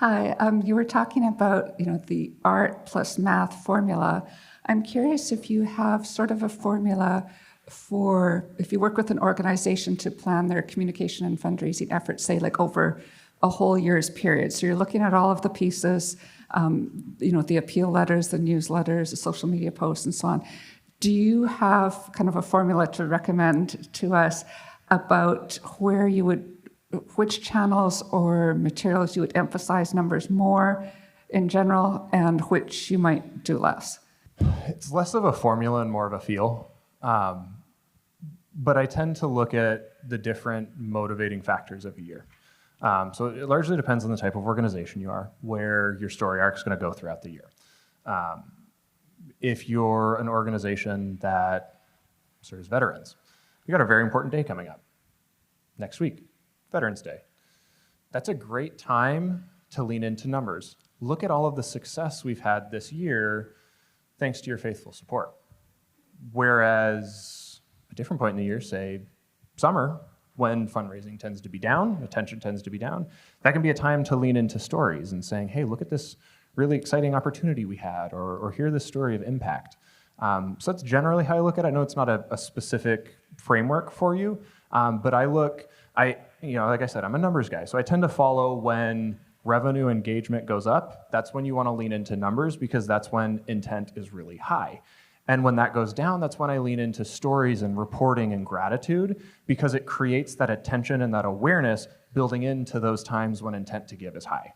Hi, you were talking about, the art plus math formula. I'm curious if you have sort of a formula for if you work with an organization to plan their communication and fundraising efforts, say like over a whole year's period. So you're looking at all of the pieces, the appeal letters, the newsletters, the social media posts, and so on. Do you have kind of a formula to recommend to us about which channels or materials you would emphasize numbers more in general and which you might do less? It's less of a formula and more of a feel. But I tend to look at the different motivating factors of a year. So it largely depends on the type of organization you are, where your story arc is going to go throughout the year. If you're an organization that serves veterans, you got a very important day coming up next week, Veterans Day. That's a great time to lean into numbers. Look at all of the success we've had this year thanks to your faithful support. Whereas a different point in the year, say summer, when fundraising tends to be down, attention tends to be down, that can be a time to lean into stories and saying, hey, look at this really exciting opportunity we had, or hear this story of impact. So that's generally how I look at it. I know it's not a specific framework for you, but like I said, I'm a numbers guy, so I tend to follow when revenue engagement goes up. That's when you want to lean into numbers because that's when intent is really high. And when that goes down, that's when I lean into stories and reporting and gratitude because it creates that attention and that awareness building into those times when intent to give is high.